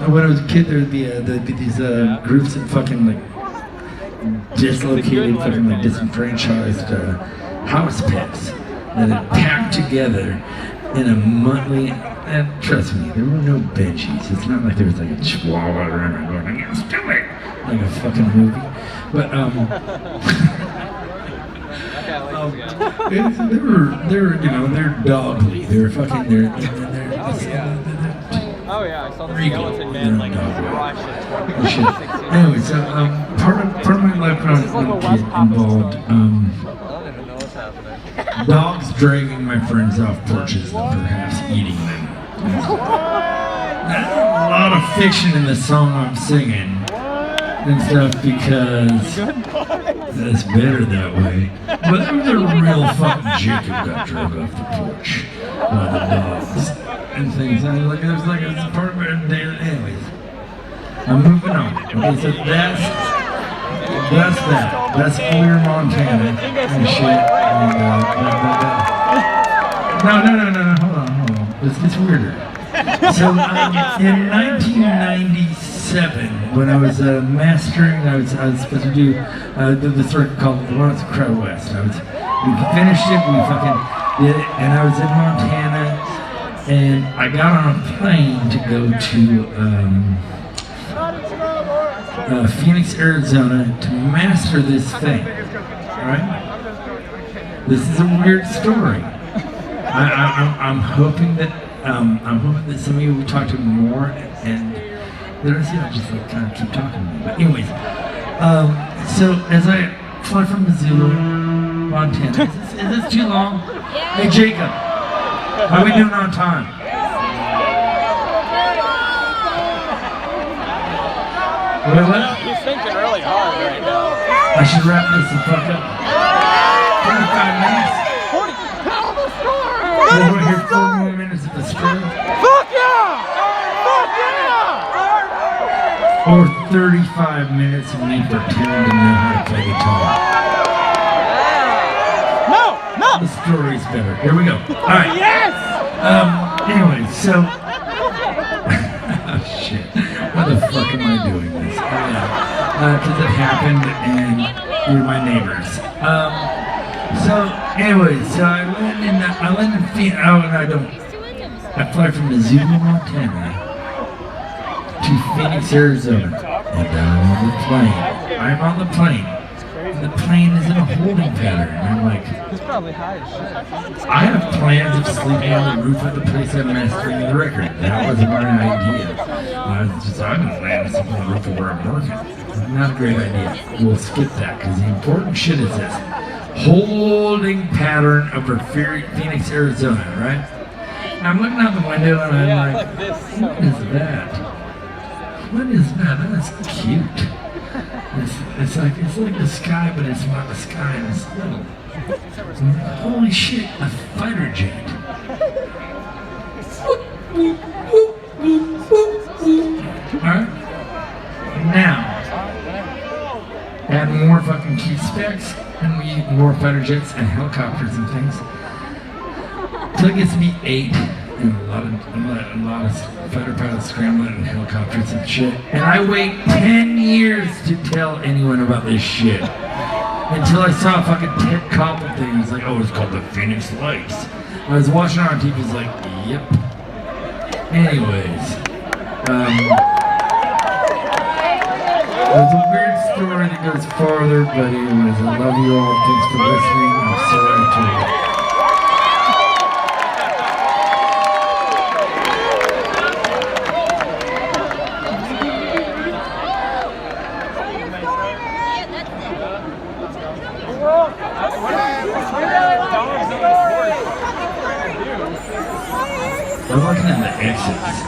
when I was a kid, there'd be these groups of fucking like dislocated, fucking like disenfranchised house pets that had packed together in a monthly. And trust me, there were no Benjis. It's not like there was like a chihuahua around going like, "Let's do it," like a fucking movie. But they're you know they're dogly. They're fucking they're oh yeah, I saw the regal. skeleton man like Dogly. crush it. Anyway, so part of my life when I was a little kid involved I don't even know what's happening. dogs dragging my friends off porches and perhaps eating them. There's a lot of fiction in the song I'm singing and stuff because it's better that way. But there was a real fucking chick who got dragged off the porch by the dogs and things. And it was like it's part of our daily. Anyways, I'm moving on. Okay, so that's that. That's Clear, Montana and shit. And, no. Hold on. This gets weirder. So in 1997, when I was mastering, I was supposed to do this record called Lawrence Crow West. We finished it, we fucking did it, and I was in Montana, and I got on a plane to go to Phoenix, Arizona, to master this thing. Right? This is a weird story. I'm hoping that some of you will talk to me more, and the rest of you will just like kind of keep talking to me. But anyways, so as I fly from Missoula, Montana, is this too long? Hey Jacob, how are we doing on time? What? He's thinking really hard right now. I should wrap this the fuck up. 45 minutes. 40. So we're here 4 more minutes of the story. Fuck yeah! Fuck yeah! Or 35 minutes of me pretending to know how to play guitar. No! The story's better. Here we go. Alright. Yes! Anyway, so oh shit. Why the fuck am I doing this? Because it happened and you're my neighbors. So anyway, so I land in Phoenix. Oh, and I fly from Missoula, Montana to Phoenix, Arizona. And I'm on the plane. And the plane is in a holding pattern. And I'm like, He's probably high as shit. I have plans of sleeping on the roof of the place I'm mastering the record. That wasn't my idea. I'm gonna land on the roof of where I'm working. Not a great idea. We'll skip that because the important shit is this. Holding pattern over Phoenix, Arizona, right? And I'm looking out the window and I'm like, what is that? What is that? That's cute. It's like the sky, but it's not the sky and it's little. Holy shit, a fighter jet. Alright? Now, add more fucking key specs, and we need more fighter jets and helicopters and things. So it gets to be 8, and a lot of fighter pilots scrambling and helicopters and shit. And I wait 10 years to tell anyone about this shit. Until I saw a fucking Ted Koppel thing. It was like, oh, it's called the Phoenix Lights. I was watching it on TV, it's like, yep. Anyways, there's a weird story that goes farther, but anyways, I love you all. Thanks for listening. I'm sorry to I'm looking at the exits.